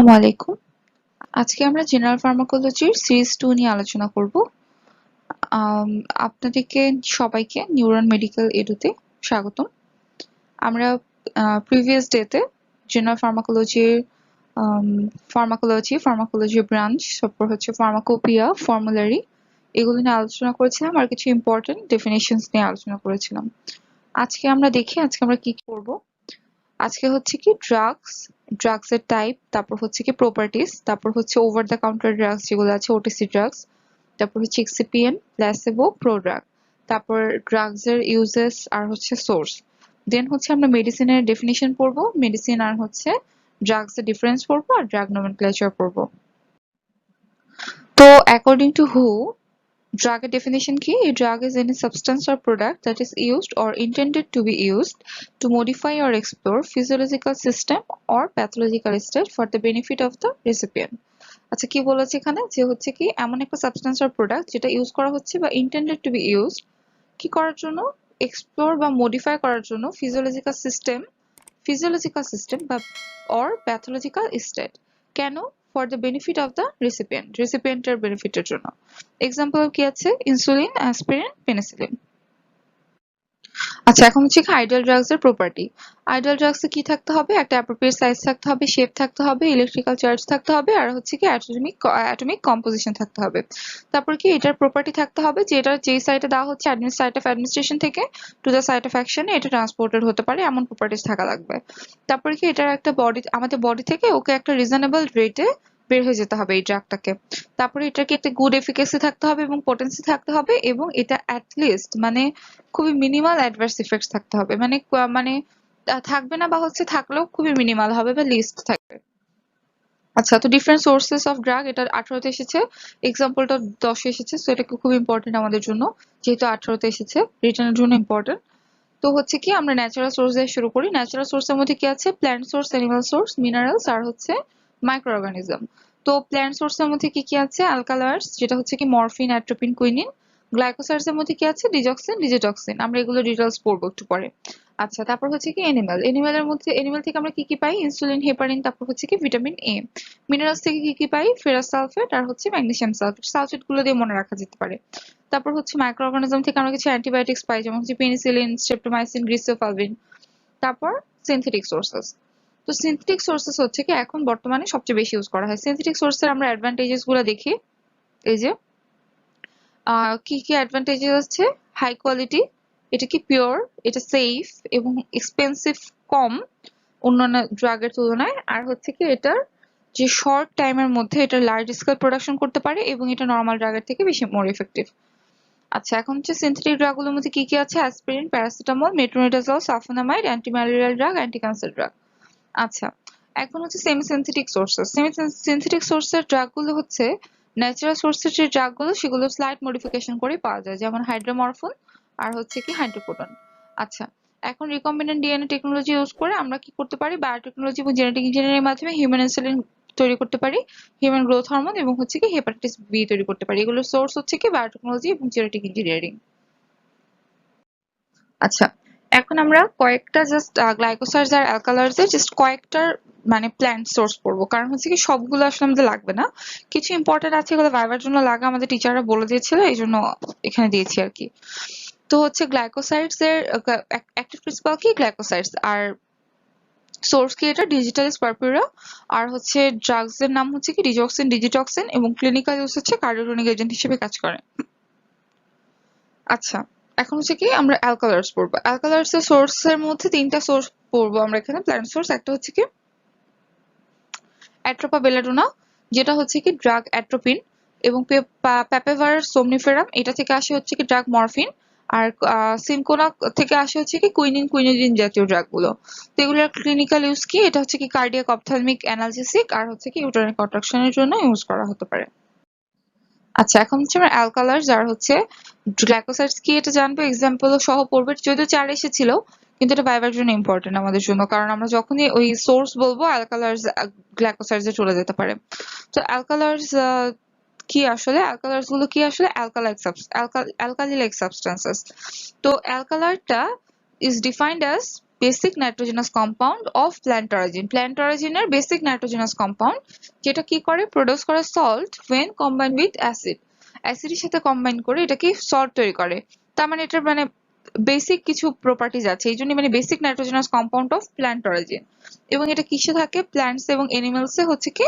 আসসালামু আলাইকুম। আজকে আমরা জেনারেল ফার্মাকোলজির সিরিজ 2 নিয়ে আলোচনা করব। আম, আপনাদেরকে সবাইকে নিউরন মেডিকেল এডুতে স্বাগতম। আমরা প্রিভিয়াস ডেতে জেনারেল ফার্মাকোলজি ব্রাঞ্চ, তারপর হচ্ছে ফার্মাকোপিয়া, ফর্মুলারি এগুলো নিয়ে আলোচনা করেছিলাম আর কিছু ইম্পর্টেন্ট ডেফিনেশনস নিয়ে আলোচনা করেছিলাম। আজকে আমরা কি করব। আজকে হচ্ছে কি ড্রাগস এর টাইপ, তারপর হচ্ছে কি প্রপার্টিজ, তারপর হচ্ছে ওভার দ্য কাউন্টার ড্রাগস যেগুলো আছে ওটিসি ড্রাগস, তারপর হচ্ছে এক্সিপিয়েন্ট, প্ল্যাসেবো, প্রোড্রাগ, তারপর ড্রাগস এর ইউজেস আর হচ্ছে সোর্স। দেন হচ্ছে আমরা মেডিসিনের ডেফিনিশন পড়বো, মেডিসিন আর হচ্ছে ড্রাগস এর ডিফারেন্স পড়বো আর ড্রাগ নোমেনক্লেচার পড়বো। তো according to who, drug definition key: a drug is any substance or product that is used or intended to be used to modify or explore physiological system or pathological state for the benefit of the recipient. আচ্ছা, কি বলেছে এখানে যে হচ্ছে কি এমন একটা substance or product যেটা ইউজ করা হচ্ছে বা ইন্টেন্ডেড টু বি ইউজড কি করার জন্য, এক্সপ্লোর বা মডিফাই করার জন্য ফিজিওলজিক্যাল সিস্টেম বা অর প্যাথোলজিক্যাল স্টেট। কেন? For the benefit of the রিসিপিয়েন্টের বেনিফিটের জন্য। এক্সাম্পল কি আছে? Insulin, aspirin, penicillin. আচ্ছা, এখন হচ্ছে আইডিয়াল ড্রাগস এর প্রপার্টি। আইডিয়াল ড্রাগসে কি থাকতে হবে? একটা অ্যাপ্রোপ্রিয়েট সাইজ থাকতে হবে, শেপ থাকতে হবে, ইলেকট্রিক্যাল চার্জ থাকতে হবে আর হচ্ছে কি অ্যাটমিক কম্পোজিশন থাকতে হবে। তারপর কি এটার প্রপার্টি থাকতে হবে যে এটা যেই সাইটে দেওয়া হচ্ছে সাইট অফ অ্যাডমিনিস্ট্রেশন থেকে টু দ্য সাইট অফ অ্যাকশনে এটা ট্রান্সপোর্টেড হতে পারে, এমন প্রপার্টিজ থাকা লাগবে। তারপরে কি এটার একটা আমাদের বডি থেকে ওকে একটা রিজনেবল রেটে বের হয়ে যেতে হবে এই ড্রাগটাকে। তারপরে এটাকে একটা গুড এফিকাসি থাকতে হবে এবং পোটেন্সি থাকতে হবে, এবং এটা অ্যাটলিস্ট মানে খুবই মিনিমাল অ্যাডভার্স ইফেক্টস থাকতে হবে, মানে থাকবে না বা হচ্ছে থাকলেও খুবই মিনিমাল হবে বা লিস্ট থাকবে। আচ্ছা, তো ডিফারেন্ট সোর্সেস অফ ড্রাগ, এটা 18তে এসেছে, এক্সাম্পলটা 10 এসেছে, সো এটা খুব ইম্পর্টেন্ট আমাদের জন্য, যেহেতু 18তে এসেছে রিটার্নের জন্য ইম্পর্টেন্ট। তো হচ্ছে কি আমরা ন্যাচারাল সোর্স দিয়ে শুরু করি। ন্যাচারাল সোর্সের মধ্যে কি আছে? Plant source, animal source, minerals আর হচ্ছে মাইক্রো অর্গানিজম। তো প্ল্যান্ট সোর্সের মধ্যে কি কি আছে? অ্যালকালয়েডস, যেটা হচ্ছে কি মরফিন, অ্যাট্রোপিন, কুইনিন। গ্লাইকোসাইডস এর মধ্যে কি আছে? ডিজক্সিন, ডিজিটক্সিন। আমরা এগুলো ডিটেলস পড়বো একটু পরে। আচ্ছা, তারপর হচ্ছে কি এনিম্যাল থেকে আমরা কি কি পাই? ইনসুলিন, হেপারিন, তারপর হচ্ছে কি ভিটামিন এ। মিনারেলস থেকে কি কি পাই? ফেরাস সালফেট আর হচ্ছে ম্যাগনেসিয়াম সালফেট। সালফেট গুলো দিয়ে মনে রাখা যেতে পারে। তারপর হচ্ছে মাইক্রো অর্গানিজম থেকে আমরা কিছু অ্যান্টিবায়োটিক্স পাই, যেমন হচ্ছে পেনিসিলিন, স্ট্রেপ্টোমাইসিন, গ্লিসোফালভিন। তারপর সিনথেটিক সোর্সেস। তো সিনথেটিক সোর্সেস হচ্ছে কি এখন বর্তমানে সবচেয়ে বেশি ইউজ করা হয়। সিনথেটিক সোর্সের আমরা অ্যাডভান্টেজেস গুলো দেখি। এই যে কি কি অ্যাডভান্টেজেস আছে? হাই কোয়ালিটি, এটা কি পিওর, এটা সেফ এবং এক্সপেন্সিভ কম অন্যান্য ড্রাগের তুলনায়। আর হচ্ছে কি এটার যে শর্ট টাইমের মধ্যে এটা লার্জ স্কেল প্রোডাকশন করতে পারে এবং এটা নর্মাল ড্রাগের থেকে বেশি মোর এফেক্টিভ। আচ্ছা, এখন হচ্ছে সিনথেটিক ড্রাগগুলোর মধ্যে কি কি আছে? Aspirin, paracetamol, metronidazole, sulfonamide, antimalarial drug, anti cancer drug. আচ্ছা, এখন হচ্ছে সেমি সিনথেটিক সোর্সেস। সিনথেটিক সোর্সের ড্রাগগুলো হচ্ছে ন্যাচারাল সোর্সের যে ড্রাগগুলো সেগুলো স্লাইট মডিফিকেশন করে পাওয়া যায়, যেমন হাইড্রোমরফন আর হচ্ছে কি হাইড্রোকোডন। আচ্ছা, এখন রিকম্বিনেন্ট ডিএনএ টেকনোলজি ইউজ করে আমরা কি করতে পারি? বায়োটেকনোলজি এবং জেনেটিক ইঞ্জিনিয়ারিং এর মাধ্যমে হিউম্যান ইনসুলিন তৈরি করতে পারি, হিউম্যান গ্রোথ হরমোন এবং হচ্ছে কি হেপাটাইটিস বি তৈরি করতে পারি। এগুলোর সোর্স হচ্ছে কি বায়োটেকনোলজি এবং জেনেটিক ইঞ্জিনিয়ারিং। আচ্ছা, এখন আমরা কয়েকটা জাস্ট গ্লাইকোসাইডস আর অ্যালকালয়েডস এর জাস্ট কয়েকটার মানে প্ল্যান্ট সোর্স পড়বো, কারণ হচ্ছে কি সবগুলো আসলে আমাদের লাগবে না, কিছু ইম্পর্টেন্ট আছে এগুলো ভাইবার জন্য লাগা, আমাদের টিচাররা বলে দিয়েছিল, এই জন্য এখানে দিয়েছি আর কি। তো হচ্ছে গ্লাইকোসাইডস এর অ্যাক্টিভ প্রিন্সিপাল কি? গ্লাইকোসাইডস। আর সোর্স কি? এটা ডিজিটালিস পারপুরা। আর হচ্ছে ড্রাগস এর নাম হচ্ছে কি ডিজক্সিন, ডিজিটক্সিন এবং ক্লিনিক্যাল ইউজ হচ্ছে কার্ডিওটনিক এজেন্ট হিসেবে কাজ করে। আচ্ছা, এখন হচ্ছে কি আমরা অ্যালকালয়েডস পড়বো। অ্যালকালয়েডস এর সোর্স এর মধ্যে তিনটা সোর্স পড়বো আমরা এখানে, প্ল্যান্ট সোর্স। একটা হচ্ছে কি অ্যাট্রোপা বেলাডোনা, যেটা হচ্ছে কি ড্রাগ অ্যাট্রোপিন, এবং প্যাপেভার সোমনিফেরাম, এটা থেকে আসে হচ্ছে কি ড্রাগ মরফিন। আর সিনকোনা থেকে আসে হচ্ছে কি কুইনিন, কুইনোজিন জাতীয় ড্রাগ গুলো। তো এগুলোর ক্লিনিক্যাল ইউজ কি? এটা হচ্ছে কি কার্ডিয়াক অপথ্যালমিক অ্যানালজেসিক আর হচ্ছে কি ইউটারাইন কন্ট্রাকশনের জন্য ইউজ করা হতে পারে। আচ্ছা, এখন হচ্ছে আমরা অ্যালকালাইডস আর হচ্ছে গ্লাইকোসাইডস কি এটা জানবো, এক্সাম্পল সহ পড়বে। যদিও 4 এসেছিল, কিন্তু এটা ভাইবার জন্য ইম্পর্টেন্ট আমাদের জন্য, কারণ আমরা যখনই ওই সোর্স বলবো অ্যালকালাইডস গ্লাইকোসাইডস এ চলে যেতে পারে। তো অ্যালকালাইডস কি আসলে? অ্যালকালাইডস গুলো কি আসলে? Alkali like substances. তো অ্যালকালাইডটা is defined as basic nitrogenous compound of plant origin. Plant অরিজিনের বেসিক নাইট্রোজেনাস কম্পাউন্ড, যেটা কি করে প্রডিউস করে salt when combined with acid. অ্যাসিডের সাথে কম্বাইন করে এটা কি সল্ট তৈরি করে। তার মানে এটার মানে বেসিক কিছু প্রপার্টিজ আছে, এই জন্য মানে basic nitrogenous compound of plant origin. এবং এটা কিসে থাকে, প্ল্যান্টস এবং এনিমেলসে হচ্ছে কি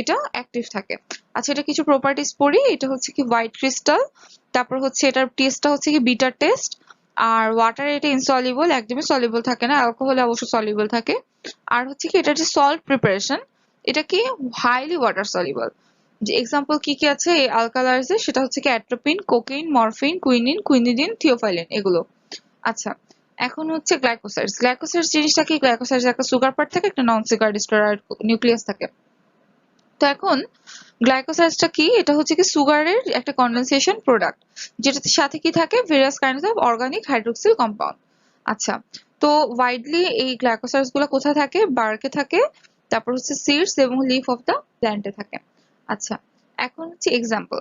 এটা অ্যাক্টিভ থাকে। আচ্ছা, এটা কিছু প্রপার্টিজ পড়ি। এটা হচ্ছে কি হোয়াইট ক্রিস্টাল, তারপর হচ্ছে এটার টেস্টটা হচ্ছে কি বিটার টেস্ট, আর ওয়াটারে এটা ইনসলিবল, একদমই সলিবল থাকে না, অ্যালকোহলে অবশ্য সলিবল থাকে। আর হচ্ছে কি এটার যে সল্ট প্রিপারেশন, এটা কি হাইলি ওয়াটার সলিবল। যে এক্সাম্পল কি কি আছে এই অ্যালকালাইজে, সেটা হচ্ছে কি atropine, cocaine, morphine, quinine, quinidine, theophylline, এগুলো। আচ্ছা, এখন হচ্ছে গ্লাইকোসাইডস। গ্লাইকোসাইডস জিনিসটা কি, গ্লাইকোসাইডস একটা সুগার পার্ট থাকে, একটা নন সুগার স্টেরয়েড নিউক্লিয়াস থাকে। তো এখন গ্লাইকোসাইডসটা কি, এটা হচ্ছে কি সুগারের একটা কন্ডেনসেশন প্রোডাক্ট, যেটাতে সাথে কি থাকে various kinds of organic hydroxyl compound. আচ্ছা, তো ওয়াইডলি এই গ্লাইকোসাইডস গুলো কোথায় থাকে, বার্কে থাকে, তারপর হচ্ছে সিডস এবং লিফ অফ দ্য প্ল্যান্টে থাকে। আচ্ছা, এখন হচ্ছে এক্সাম্পল।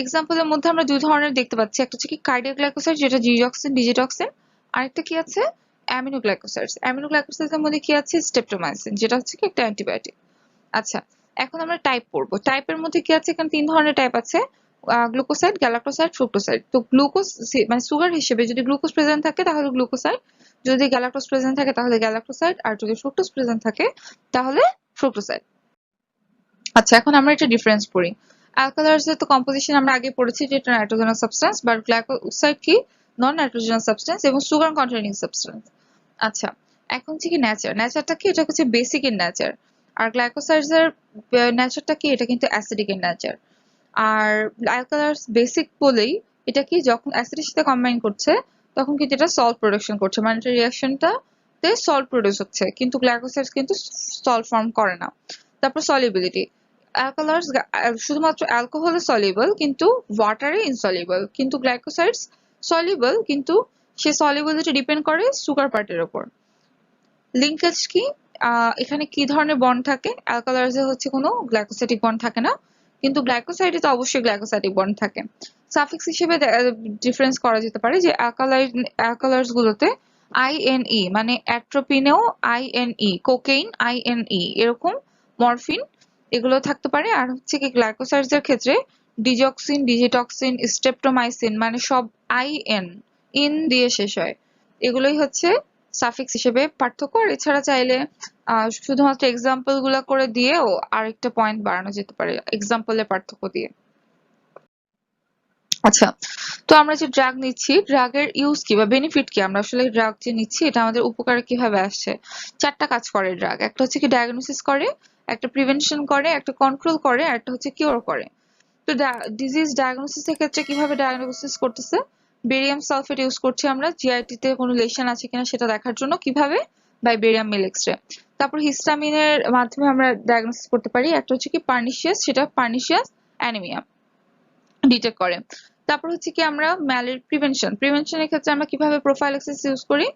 এক্সাম্পলের মধ্যে আমরা দুই ধরনের দেখতে পাচ্ছি, একটা হচ্ছে কি কার্ডিয়াক গ্লাইকোসাইড, যেটা ডিজক্সিন, ডিজিটক্সিন। আরেকটা কি আছে, অ্যামিনোগ্লাইকোসাইডস। অ্যামিনোগ্লাইকোসাইডের মধ্যে কি আছে, স্ট্রেপ্টোমাইসিন, যেটা হচ্ছে কি একটা অ্যান্টিবায়োটিক। আচ্ছা, এখন আমরা টাইপ পড়বো। টাইপের মধ্যে কি আছে, এখানে তিন ধরনের টাইপ আছে, গ্লুকোসাইড, গ্যালাক্টোসাইড, ফ্রুক্টোসাইড। তো গ্লুকোজ মানে সুগার হিসেবে যদি গ্লুকোজ প্রেজেন্ট থাকে তাহলে গ্লুকোসাইড, যদি গ্যালাক্টোজ প্রেজেন্ট থাকে তাহলে গ্যালাক্টোসাইড, আর যদি ফ্রুক্টোজ প্রেজেন্ট থাকে তাহলে ফ্রুক্টোসাইড। আচ্ছা, এখন আমরা এটা ডিফারেন্স পড়ি। অ্যালকালাইজের তো কম্পোজিশন আমরা আগে পড়েছি, যে এটা নাইট্রোজেনাস সাবস্টেন্স, বাট গ্লাইকোসাইড কি নন নাইট্রোজেনাস সাবস্টেন্স এবং সুগার কন্টেনিং সাবস্টেন্স। আচ্ছা, এখন হচ্ছে কি নেচার। নেচারটা কি, এটা হচ্ছে বেসিক ইন নেচার। আর গ্লাইকোসাইডস এর নেচারটা কি, এটা কিন্তু অ্যাসিডিক ইন নেচার। আর অ্যালকালাইজ বেসিক বলেই এটা কি যখন অ্যাসিডের সাথে কম্বাইন করছে তখন কিন্তু এটা সল্ট প্রোডাকশন করছে, মানে এটা রিঅ্যাকশনটা তে সল্ট প্রডিউস হচ্ছে, কিন্তু গ্লাইকোসাইডস কিন্তু সল্ট ফর্ম করে না। তারপর সলিবিলিটি, অ্যালকালাইজ শুধুমাত্র অ্যালকোহলে সলিবল কিন্তু ওয়াটারে ইনসলিবল, কিন্তু গ্লাইকোসাইডস সলিবল কিন্তু সে সলিবিলিটি ডিপেন্ড করে সুগার পার্টের উপর। লিঙ্কেজ কি, এখানে কি ধরনের বন্ড থাকে, অ্যালকালাইজে হচ্ছে কোনো গ্লাইকোসাইডিক বন্ড থাকে না, কিন্তু গ্লাইকোসাইডে তো অবশ্যই গ্লাইকোসাইডিক বন্ড থাকে। সাফিক্স হিসেবে ডিফারেন্স করা যেতে পারে যে অ্যালকালাইজ গুলোতে আইএনই, মানে অ্যাট্রোপিনেও আইএনই, কোকেইন আইএনই, এরকম মরফিন, এগুলো থাকতে পারে। আর হচ্ছে কি গ্লাইকোসাইডস এর ক্ষেত্রে ডিজক্সিন, ডিজিটক্সিন, স্ট্রেপ্টোমাইসিন, মানে সব আইএন, ইন দিয়ে শেষ হয়। এগুলোই হচ্ছে সাফিক্স হিসেবে পার্থক্য। আর এছাড়া চাইলে শুধুমাত্র এক্সাম্পল গুলা করে দিয়েও আরেকটা পয়েন্ট বাড়ানো যেতে পারে এক্সাম্পলের পার্থক্য দিয়ে। আচ্ছা, তো আমরা যে ড্রাগ নিচ্ছি, ড্রাগের ইউজ কি বা বেনিফিট কি, আমরা আসলে ড্রাগ যে নিচ্ছি এটা আমাদের উপকারে কিভাবে আসছে। চারটা কাজ করে ড্রাগ, একটা হচ্ছে কি ডায়াগনোসিস করে, একটা প্রিভেনশন করে, একটা কন্ট্রোল করে, আর একটা হচ্ছে কিওর করে। তো ডিজিজ ডায়াগনোসিস এর ক্ষেত্রে কিভাবে ডায়াগনোসিস করতেছে, বেরিয়াম সালফেট ইউজ করছি আমরা, জিআইটি তে কোনো লেশন আছে কিনা সেটা দেখার জন্য, কিভাবে, বাই বেরিয়াম মিল এক্সরে। তারপর হিস্টামিনের মাধ্যমে আমরা ডায়াগনোসিস করতে পারি, একটা হচ্ছে কি পার্নিশিয়াস, সেটা পার্নিশিয়াস অ্যানিমিয়া ডিটেক্ট করে। তারপর হচ্ছে কি আমরা প্রিভেনশনের ক্ষেত্রে আমরা কিভাবে প্রোফাইলাক্সিস ইউজ করি,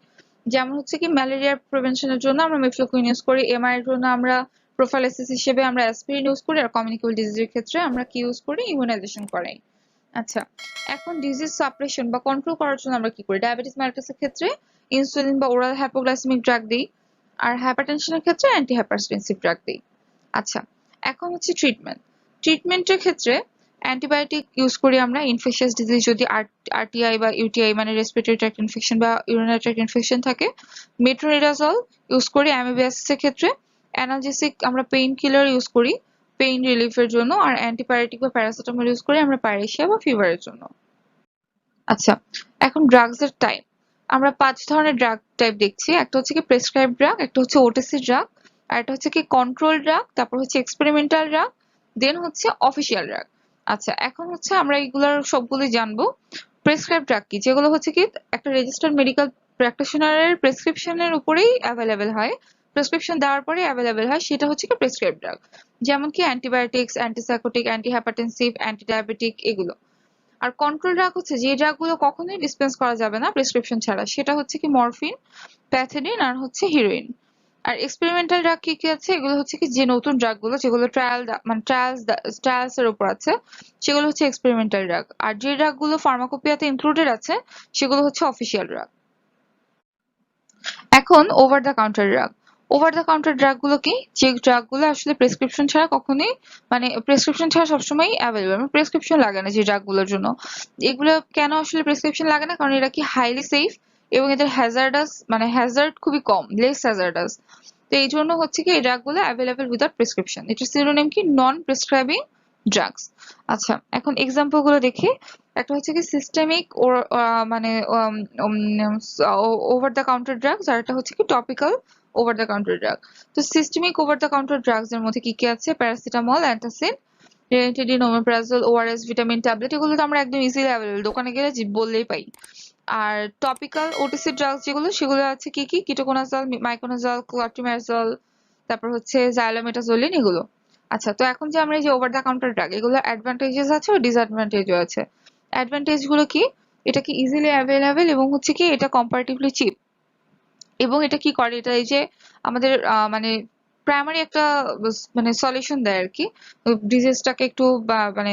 যেমন হচ্ছে কি ম্যালেরিয়ার প্রিভেনশনের জন্য আমরা মেফ্লোকুইন ইউজ করি, এমআই এর জন্য আমরা প্রোফাইলাক্সিস হিসেবে আমরা অ্যাসপিরিন ইউজ করি, আর কমিউনিকেবল ডিজিজের ক্ষেত্রে আমরা কি ইউজ করি, ইমিউনাইজেশন করাই। আচ্ছা, এখন ডিজিজ সাপ্রেশন বা কন্ট্রোল করার জন্য আমরা কি করি, ডায়াবেটিস মেলিটাসের ক্ষেত্রে ইনসুলিন বা ওরাল হাইপোগ্লাইসেমিক ড্রাগ দিই, আর হাইপারটেনশনের ক্ষেত্রে অ্যান্টি হাইপারটেনসিভ ড্রাগ দিই। আচ্ছা, এখন হচ্ছে ট্রিটমেন্টের ক্ষেত্রে অ্যান্টিবায়োটিক ইউজ করি আমরা ইনফেকশাস ডিজিজ, যদি আরটিআই বা ইউটিআই মানে রেসপিরেটরি ট্র্যাক্ট ইনফেকশন বা ইউরিনারি ট্র্যাক্ট ইনফেকশন থাকে। মেট্রোনিডাজল ইউজ করি অ্যামিবিয়াসিস এর ক্ষেত্রে। অ্যানালজেসিক আমরা পেইন কিলার ইউজ করি পেইন রিলিফের জন্য, আর অ্যান্টিপাইরেটিক বা প্যারাসিটামল ইউজ করি আমরা পাইরেশিয়া বা ফিভারের জন্য। আচ্ছা, এখন ড্রাগস এর টাইপ, আমরা 5 ধরনের ড্রাগ টাইপ দেখছি। একটা হচ্ছে কি প্রেসক্রাইব ড্রাগ, একটা হচ্ছে ওটিসি ড্রাগ, আর একটা হচ্ছে কি কন্ট্রোল ড্রাগ, তারপর হচ্ছে এক্সপেরিমেন্টাল ড্রাগ, দেন হচ্ছে অফিসিয়াল ড্রাগ। আচ্ছা, এখন হচ্ছে আমরা এগুলোর সবগুলোই জানবো। প্রেসক্রাইব ড্রাগ কি, যেগুলো হচ্ছে কি একটা রেজিস্টার্ড মেডিকেল প্র্যাকটিশনারের প্রেসক্রিপশনের উপরেই অ্যাভেলেবেল হয়, প্রেসক্রিপশন দেওয়ার পরে অ্যাভেলেবেল হয়, সেটা হচ্ছে কি প্রেসক্রাইব ড্রাগ। যেমন কি অ্যান্টিবায়োটিক্স, অ্যান্টিসাইকোটিক, অ্যান্টিহাইপারটেনসিভ, অ্যান্টিডায়াবেটিক, এগুলো। আর কন্ট্রোল ড্রাগ হচ্ছে যে ড্রাগগুলো কখনোই ডিসপেন্স করা যাবে না প্রেসক্রিপশন ছাড়া, সেটা হচ্ছে কি মরফিন, প্যাথেডিন, আর হচ্ছে হিরোইন। আর এক্সপেরিমেন্টাল ড্রাগ কি কি আছে, এগুলো হচ্ছে কি যে নতুন ড্রাগগুলো যেগুলো মানে ট্রায়ালস এর উপর আছে, সেগুলো হচ্ছে এক্সপেরিমেন্টাল ড্রাগ। আর যে ড্রাগগুলো ফার্মাকোপিয়াতে ইনক্লুডেড আছে সেগুলো হচ্ছে অফিসিয়াল ড্রাগ। এখন over the counter drug. Over the counter drug গুলো কি, যে ড্রাগ গুলো আসলে প্রেসক্রিপশন ছাড়া কখনোই, মানে প্রেসক্রিপশন ছাড়া সবসময় অ্যাভেলেবল, প্রেসক্রিপশন লাগে না যে ড্রাগ গুলোর জন্য। এগুলো কেন আসলে প্রেসক্রিপশন লাগে না, কারণ এরা কি হাইলি সেফ এবং এদের হ্যাজার্ডাস, মানে হ্যাজার্ড খুবই কম, লেস হ্যাজার্ডাস। তো এই জন্য হচ্ছে কি এই ড্রাগ গুলো অ্যাভেলেবল উইদাউট প্রেসক্রিপশন। এটার সিনোনিম কি, নন প্রেসক্রাইবিং ড্রাগস। আচ্ছা, এখন এক্সাম্পল গুলো দেখি। একটা হচ্ছে কি সিস্টেমিক ওর মানে ওভার দ্য কাউন্টার ড্রাগস, আর একটা হচ্ছে কি topical over the counter drug. তো systemic over the counter drugs এর মধ্যে কি কি আছে, paracetamol, antacid, ranitidine, omeprazole, ORS, vitamin tablet, এগুলো তো আমরা একদম ইজিলি অ্যাভেলেবল, দোকানে গেলে বললেই পাই। আর টপিক্যাল ওটিসি ড্রাগস যেগুলো, সেগুলো আছে কি কি, কিটোকোনাজল, মাইকোনাজল, ক্লট্রিমাজল, তারপর হচ্ছে জাইলোমেটাজোলিন, এগুলো। আচ্ছা, তো এখন যে আমরা এই যে ওভার দ্য কাউন্টার ড্রাগ, এগুলো অ্যাডভান্টেজেস আছে ও ডিসঅ্যাডভান্টেজও আছে। অ্যাডভান্টেজ গুলো কি, এটা কি ইজিলি অ্যাভেলেবল এবং হচ্ছে কি এটা কম্পারেটিভলি চিপ। এবং এটা কি করে, এটা এই যে আমাদের মানে প্রাইমারি একটা মানে সলিউশন দেয় আর কি, ডিজিজটাকে একটু মানে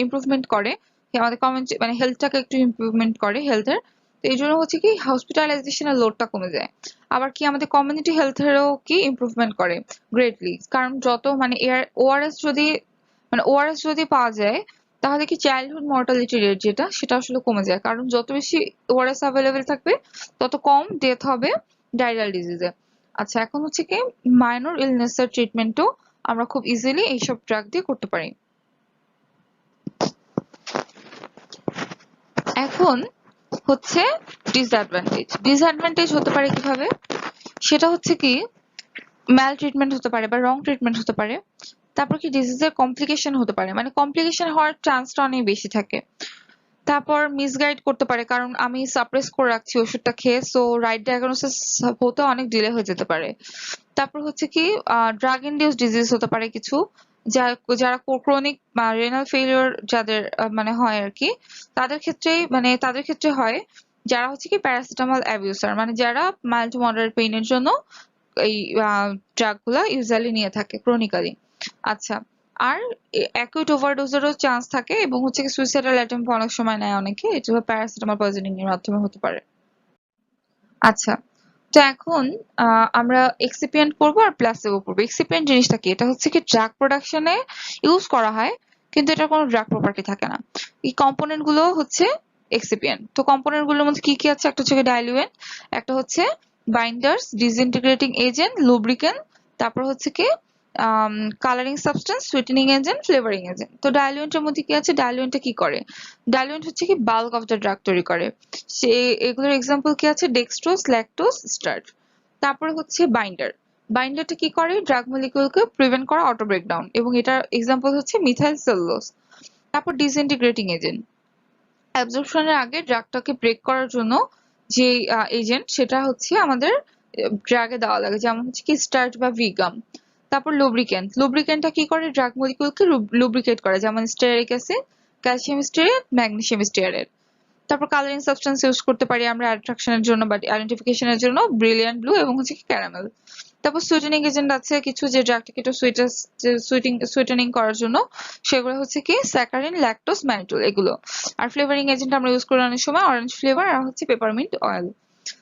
ইমপ্রুভমেন্ট করে, আমাদের কমন মানে হেলথটাকে একটু ইমপ্রুভমেন্ট করে হেলথের। তো এই জন্য হচ্ছে কি হসপিটালাইজেশনের লোডটা কমে যায়। আবার কি আমাদের কমিউনিটি হেলথেরও কি ইমপ্রুভমেন্ট করে গ্রেটলি, কারণ যত মানে এয়ার ওআরএস যদি, মানে ওআরএস যদি পাওয়া যায়, তাহলে কি চাইল্ডহুড মর্টালিটি রেট যেটা, সেটা আসলে কমে যায়, কারণ যত বেশি ওআরএস অ্যাভেলেবেল থাকবে তত কম ডেথ হবে ডায়রিয়াল ডিজিজে। আচ্ছা, এখন হচ্ছে কি মাইনর ইলনেস এর ট্রিটমেন্টও আমরা খুব ইজিলি এইসব ড্রাগ দিয়ে করতে পারি। এখন হচ্ছে ডিসঅ্যাডভান্টেজ। ডিসঅ্যাডভান্টেজ হতে পারে কিভাবে, সেটা হচ্ছে কি ম্যাল ট্রিটমেন্ট হতে পারে বা রং ট্রিটমেন্ট হতে পারে। তারপর কি ডিজিজের কমপ্লিকেশন হতে পারে, মানে কমপ্লিকেশন হওয়ার চান্সটা অনেক বেশি থাকে। তারপর মিসগাইড করতে পারে, কারণ আমি সাপ্রেস করে রাখছি ওষুধটা খেয়ে, সো রাইট ডায়াগনোসিস হতে অনেক ডিলে হয়ে যেতে পারে। তারপর হচ্ছে কি ড্রাগ ইনডিউস ডিজিজ হতে পারে কিছু, যারা ক্রনিক বা রেনাল ফেলিওর যাদের মানে হয় আর কি, তাদের ক্ষেত্রেই, মানে তাদের ক্ষেত্রে হয় যারা হচ্ছে কি প্যারাসিটামল অ্যাবিউসার, মানে যারা মাইল্ড টু মডারেট পেইনের জন্য এই ড্রাগ গুলা ইউজুয়ালি নিয়ে থাকে ক্রনিক্যালি। আচ্ছা, আর অ্যাকিউট ওভারডোজেরও চান্স থাকে, এবং হচ্ছে কি সুইসাইডাল অ্যাটেম্প অনেক সময় নেয় অনেকে, এটা প্যারাসিটামল পয়জনিং এর মাধ্যমে হতে পারে। আচ্ছা, তো এখন আমরা এক্সিপিয়েন্ট করব আর প্লাসেবো করবো। এক্সিপিয়েন্ট জিনিসটা কি, এটা হচ্ছে কি ড্রাগ প্রোডাকশনে ইউজ করা হয়, কিন্তু এটার কোনো ড্রাগ প্রপার্টি থাকে না। এই কম্পোনেন্ট গুলো হচ্ছে এক্সিপিয়েন্ট। তো কম্পোনেন্ট গুলোর মধ্যে কি কি আছে, একটা হচ্ছে ডাইলুয়েন্ট, একটা হচ্ছে বাইন্ডার্স, ডিসইন্টিগ্রেটিং এজেন্ট, লুব্রিকেন্ট, তারপর হচ্ছে কি colouring substance, sweetening agent, flavouring agent. তো ডাইলুয়েন্টের মধ্যে কি আছে, ডাইলুয়েন্টটা কি করে, ডাইলুয়েন্ট হচ্ছে কি বাল্ক অফ দ্য ড্রাগ তৈরি করে। সে এগুলোর এক্সাম্পল কি আছে, ডেক্সট্রোজ, ল্যাকটোজ, স্টার্চ। তারপরে হচ্ছে বাইন্ডার। বাইন্ডারটা কি করে, ড্রাগ মলিকিউলকে প্রিভেন্ট করা অটো ব্রেকডাউন, এবং এটার এক্সাম্পল হচ্ছে মিথাইল সেলুলোজ। তারপর ডিসইন্টিগ্রেটিং এজেন্ট, অ্যাবজর্পশনের আগে ড্রাগটাকে ব্রেক করার জন্য যে এজেন্ট, সেটা হচ্ছে আমাদের ড্রাগে দেওয়া লাগে, যেমন হচ্ছে কি স্টার্চ বা ভিগাম। তারপর লুব্রিক্যান্ট, লুব্রিক্যান্টটা কি করে, ড্রাগ মলিকিউলকে লুব্রিকেট করে, যেমন স্টেরিক অ্যাসিড, ক্যালসিয়াম স্টেয়ারেট, ম্যাগনেসিয়াম স্টেয়ারেট। তারপর কালারিং সাবস্টেন্স ইউজ করতে পারি আমরা অ্যাট্রাকশনের জন্য বা আইডেন্টিফিকেশনের জন্য, ব্রিলিয়ান্ট ব্লু এবং হচ্ছে কি ক্যারামেল। তারপর সুইটেনিং এজেন্ট আছে কিছু, যে ড্রাগটাকে একটু সুইটেনিং করার জন্য, সেগুলো হচ্ছে কি স্যাকারিন, ল্যাকটোজ, ম্যানিটুল, এগুলো। আর ফ্লেভারিং এজেন্ট আমরা ইউজ করি অনেক সময় অরেঞ্জ ফ্লেভার আর হচ্ছে পেপারমিন্ট অয়েল।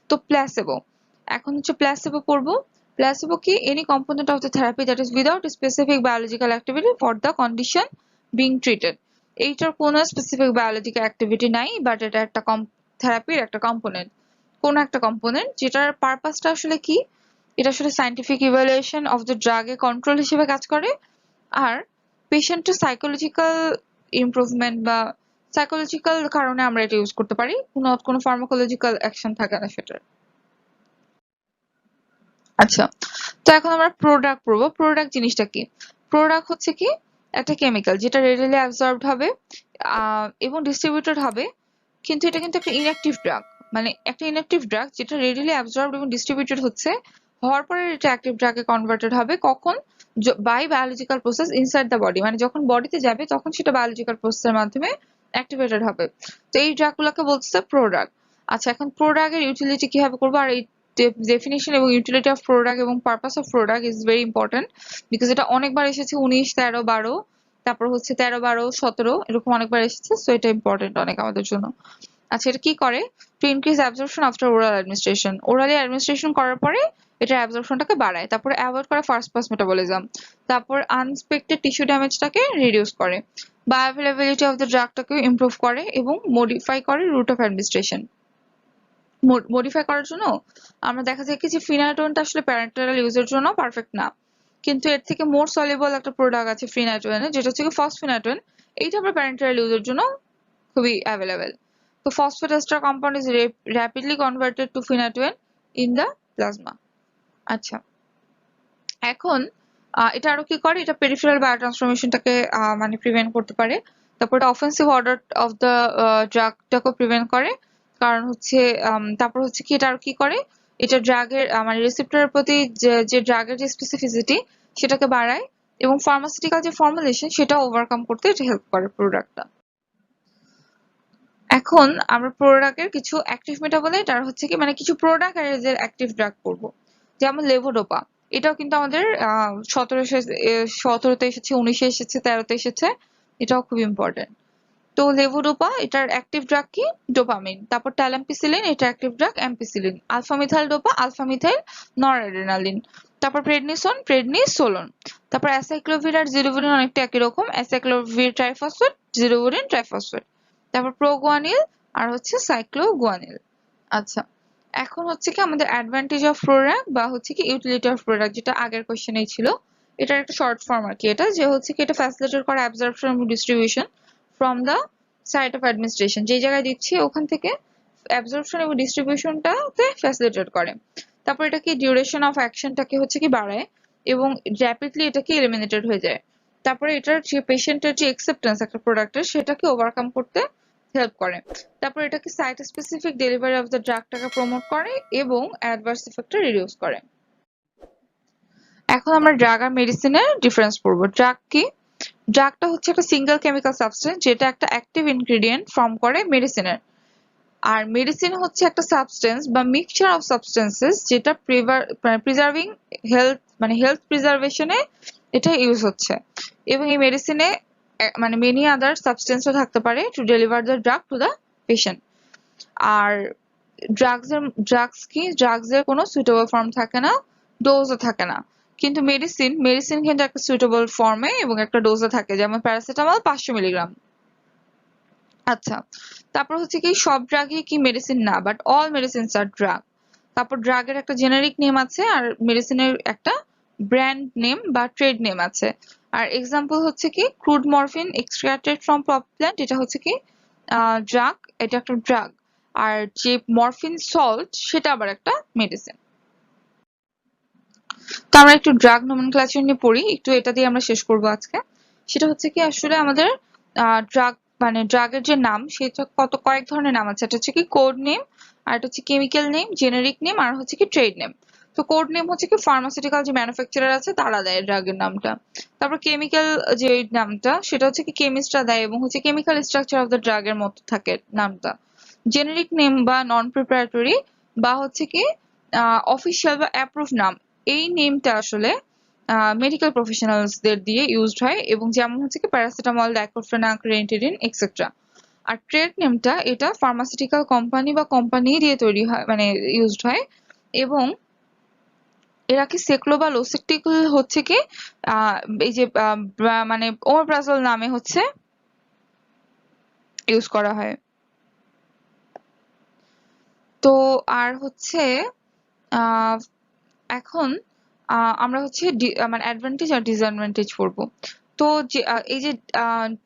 তো প্ল্যাসেবো, এখন হচ্ছে প্ল্যাসেবো পড়বো। প্ল্যাসেবো কি, any component of the therapy that is without specific biological activity for the condition being treated. এইটার কোনো স্পেসিফিক বায়োলজিক্যাল অ্যাক্টিভিটি নাই, বাট এটা একটা থেরাপির একটা কম্পোনেন্ট, কোন একটা কম্পোনেন্ট যেটার পারপাসটা আসলে কি, এটা আসলে সায়েন্টিফিক ইভ্যালুয়েশন অফ দ্য ড্রাগে কন্ট্রোল হিসেবে কাজ করে। আর পেশেন্টের সাইকোলজিক্যাল ইমপ্রুভমেন্ট বা সাইকোলজিক্যাল কারণে আমরা এটা ইউজ করতে পারি, কোনো ফার্মাকোলজিক্যাল অ্যাকশন থাকে না সেটার। আচ্ছা, তো এখন আমরা প্রোডাক্ট পড়বো। প্রোডাক্ট জিনিসটা কি, প্রোডাক্ট হচ্ছে কি একটা কেমিক্যাল যেটা রেডিলি অ্যাবজর্বড হবে এবং ডিস্ট্রিবিউটেড হবে, কিন্তু এটা কিন্তু একটা ইনঅ্যাক্টিভ ড্রাগ, মানে একটা ইনঅ্যাক্টিভ ড্রাগ যেটা রেডিলি অ্যাবজর্বড এবং ডিস্ট্রিবিউটেড হচ্ছে, হওয়ার পরে এটা অ্যাক্টিভ ড্রাগে কনভার্টেড হবে কখন, by biological process inside the body, মানে যখন বডিতে যাবে তখন সেটা বায়োলজিক্যাল প্রসেসের মাধ্যমে অ্যাক্টিভেটেড হবে। তো এই ড্রাগগুলোকে বলছে প্রোডাক্ট। আচ্ছা, এখন প্রোডাক্টের ইউটিলিটি কিভাবে করবো, আর এই ডেফিনিশন এবং ইউটিলিটি অফ প্রোডাক্ট এবং purpose of product is very important, because এটা অনেকবার এসেছে, 19, 13, 12, তারপর হচ্ছে 13, 12, 17, এরকম অনেকবার এসেছে, সো এটা ইম্পর্টেন্ট অনেক আমাদের জন্য। আচ্ছা, এটা কি করে? To increase absorption after oral administration, orally administration করার পরে এটা অ্যাবজর্পশনটাকে বাড়ায়। তারপরে অ্যাভয়েড করে ফার্স্ট পাস মেটাবলিজম, তারপর আনএক্সপেক্টেড টিস্যু ড্যামেজটাকে রিডিউস করে, বায়োঅ্যাভেলেবিলিটি অফ দ্য ড্রাগটাকে ইমপ্রুভ করে এবং মডিফাই করে রুট অফ অ্যাডমিনিস্ট্রেশন। মডিফাই করার জন্য আমরা দেখা যায় কি যে ফিনাইটোনটা আসলে প্যারেন্টাল ইউজের জন্য পারফেক্ট না, কিন্তু এর থেকে মোর সলিউবল একটা প্রোডাক্ট আছে ফিনাইটোনে, যেটা হচ্ছে কি ফসফিনাইটোন। এইটা আমরা প্যারেন্টাল ইউজের জন্য খুবই অ্যাভেলেবেল। তো phosphate ester compound is rapidly converted to phenytoin in the plasma. আচ্ছা, এখন এটা আরো কি করে? এটা পেরিফেরাল বায়োট্রান্সফরমেশনটাকে মানে প্রিভেন্ট করতে পারে। তারপর এটা অফেন্সিভ অর্ডার অফ দ্য ড্রাগটাকে প্রিভেন্ট করে, কারণ হচ্ছে তারপর হচ্ছে কি এটা আর কি করে? এটা ড্রাগের মানে রিসেপ্টরের প্রতি যে ড্রাগের যে স্পেসিফিসিটি সেটাকে বাড়ায়, এবং ফার্মাসিউটিক্যাল যে ফর্মুলেশন সেটা ওভারকাম করতে এটা হেল্প করে প্রোডাক্টটা। এখন আমরা প্রোডাক্টের কিছু অ্যাক্টিভ মেটাবলাইট আর হচ্ছে কি মানে কিছু প্রোডাক্ট আর এদের অ্যাক্টিভ ড্রাগ করব। যেমন লেভোডোপা, এটাও কিন্তু আমাদের 17তে এসেছে, 19-এ এসেছে, 13তে এসেছে, এটাও খুব ইম্পর্টেন্ট। তো লেভোডোপা এটার অ্যাক্টিভ ড্রাগ কি? ডোপামিন। তারপর ট্যালাম্পিসিলিন, এটা active drug ampicillin. Alpha methyl dopa, alpha methyl noradrenaline. তারপর প্রেডনিসন, প্রেডনিসোলন। তারপর অ্যাসাইক্লোভির আর জিলুভিরিন অনেকটা একই রকম, অ্যাসাইক্লোভির ট্রাইফসফেট, জিলুভিরিন ট্রাইফসফেট। তারপর প্রোগুয়ানিল আর হচ্ছে সাইক্লোগুয়ানিল। আচ্ছা, এখন হচ্ছে কি আমাদের অ্যাডভান্টেজ অফ প্রোডাক্ট বা হচ্ছে কি ইউটিলিটি অফ প্রোডাক্ট, যেটা আগের কোশ্চেনেই ছিল, এটার একটা শর্ট ফর্ম আর কি, এটা যে হচ্ছে কি এটা ফ্যাসিলিটেট করে অ্যাবজর্পশন এবং distribution from the site of administration, যে জায়গায় দিচ্ছি ওখান থেকে অ্যাবজর্পশন এবং ডিস্ট্রিবিউশনটাতে ফ্যাসিলিটেট করে। তারপর এটা কি ডিউরেশন অফ অ্যাকশনটাকে হচ্ছে কি বাড়ায় এবং র্যাপিডলি এটা কি এলিমিনেটেড হয়ে যায়। তারপরে এটার যে পেশেন্টের যে অ্যাকসেপ্টেন্স একটা প্রোডাক্টের সেটাকে ওভারকাম করতে হেল্প করে। তারপর এটাকে site specific delivery of the ড্রাগটাকে প্রমোট করে এবং অ্যাডভার্স ইফেক্টটা রিডিউস করে। এখন আমরা ড্রাগ আর মেডিসিনের ডিফারেন্স পড়বো। ড্রাগ কি? ড্রাগটা হচ্ছে একটা সিঙ্গেল কেমিক্যাল সাবস্টেন্স যেটা একটা অ্যাক্টিভ ইনগ্রেডিয়েন্ট ফর্ম করে মেডিসিনের। আর মেডিসিন হচ্ছে একটা সাবস্টেন্স বা মিক্সচার অফ সাবস্টেন্সেস যেটা প্রিজার্ভিং হেলথ মানে হেলথ প্রিজার্ভেশনে এটা ইউজ হচ্ছে, এবং এই মেডিসিনে মানে মেনি আদার সাবস্টেন্সও থাকতে পারে to deliver the drug to the patient. আর ড্রাগসের কোনো সুইটেবল ফর্ম থাকে না, ডোজও থাকে না। কিন্তু মেডিসিন কিন্তু একটা সুইটেবল ফর্মে এবং একটা ডোজে থাকে, যেমন প্যারাসিটামল 500 মিলিগ্রাম। আচ্ছা, তারপর হচ্ছে কি সব ড্রাগই কি মেডিসিন না, বাট অল মেডিসিনস আর ড্রাগ। তারপর ড্রাগের একটা জেনারিক নেম আছে আর মেডিসিনের একটা ব্র্যান্ড নেম বা ট্রেড নেম আছে। আর এক্সাম্পল হচ্ছে কি crude morphine extracted from poppy plant, এটা হচ্ছে কি ড্রাগ, এটা একটা ড্রাগ। আর যে মরফিন সল্ট সেটা আবার একটা মেডিসিন। তো আমরা একটু ড্রাগ নোমেনক্লেচার নিয়ে পড়ি, একটু এটা দিয়ে আমরা শেষ করবো আজকে। সেটা হচ্ছে কি আসলে আমাদের ড্রাগ মানে ড্রাগের যে নাম সেটা কয়েক ধরনের নাম আছে। এটা হচ্ছে কি কোড নেম, আর এটা হচ্ছে কেমিক্যাল নেম, জেনেরিক নেম, আর হচ্ছে কি ট্রেড নেম। তো কোড নেম হচ্ছে কি ফার্মাসিউটিক্যাল যে ম্যানুফ্যাকচারার আছে তারা দেয় ড্রাগের নামটা। তারপর কেমিক্যাল যে নামটা সেটা হচ্ছে কি কেমিস্টরা দেয় এবং হচ্ছে কেমিক্যাল স্ট্রাকচার অফ দ্য ড্রাগের মতো থাকে নামটা। জেনেরিক নেম বা নন প্রিপারেটরি বা হচ্ছে কি অফিসিয়াল বা অ্যাপ্রুভ নাম, এই নেমটা আসলে মেডিকেল প্রফেশনালসদের দিয়ে ইউজড হয়, এবং যেমন হচ্ছে কি প্যারাসিটামল, ডাইক্লোফেনাক, রেন্টেডিন এক্সেট্রা। আর ট্রেড নেমটা এটা ফার্মাসিউটিক্যাল কোম্পানি বা কোম্পানি দিয়ে তৈরি হয় মানে ইউজড হয়, এবং এরা কি সেক্লো বা লোসেকটিকল হচ্ছে কি এই যে মানে ওমেপ্রাজল নামে হচ্ছে ইউজ করা হয়। তো আর হচ্ছে আহ এখন আমরা হচ্ছে মানে অ্যাডভান্টেজ আর ডিসঅ্যাডভান্টেজ পড়বো। তো যে এই যে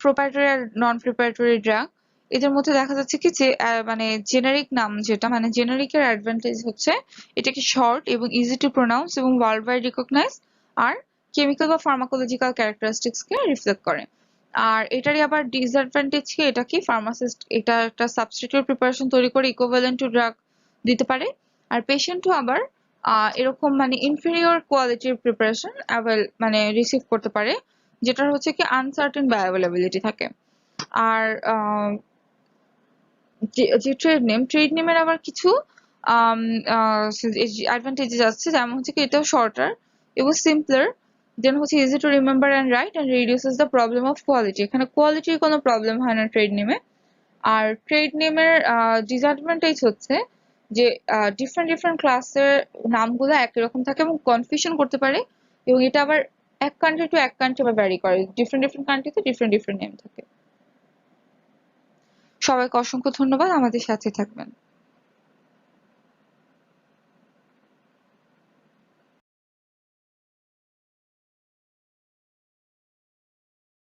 প্রোপ্রাইটরি আর নন প্রিপারেটরি ড্রাগ, এদের মধ্যে দেখা যাচ্ছে কি যে মানে জেনারিক নাম যেটা মানে জেনারিকের অ্যাডভান্টেজ হচ্ছে এটাকে শর্ট এবং ইজি টু প্রোনাউন্স এবং ওয়ার্ল্ড ওয়াইড রিকগনাইজ, আর কেমিক্যাল বা ফার্মাকোলজিক্যাল ক্যারেক্টারিস্টিক্স কে রিফ্লেক্ট করে। আর এটারই আবার ডিসঅ্যাডভান্টেজ কি, এটা কি ফার্মাসিস্ট এটা একটা সাবস্টিটিউট প্রিপারেশন তৈরি করে ইকুইভ্যালেন্ট টু ড্রাগ দিতে পারে, আর পেশেন্টও আবার এরকম মানে ইনফেরিয়র কোয়ালিটির প্রিপারেশন মানে রিসিভ করতে পারে, যেটার হচ্ছে কি আনসার্টেন বায়োঅ্যাভেলেবিলিটি থাকে। আর যে ট্রেড নেমের আবার কিছু অ্যাডভান্টেজেস আছে, যেমন হচ্ছে কি এটাও শর্টার এবং সিম্পলার, দেন হচ্ছে easy to remember and right, and reduces the problem of quality. এখানে কোয়ালিটির কোনো প্রবলেম হয় না ট্রেড নেমে। আর ট্রেড নেমের ডিসঅ্যাডভান্টেজ হচ্ছে যে ডিফারেন্ট ডিফারেন্ট ক্লাসের নামগুলো একই রকম থাকে এবং কনফিউশন করতে পারে, এবং এটা আবার এক কান্ট্রি টু এক কান্ট্রি আবার ভ্যারি করে, ডিফারেন্ট ডিফারেন্ট কান্ট্রিতে ডিফারেন্ট ডিফারেন্ট নেম থাকে। সবাইকে অসংখ্য ধন্যবাদ, আমাদের সাথে থাকবেন।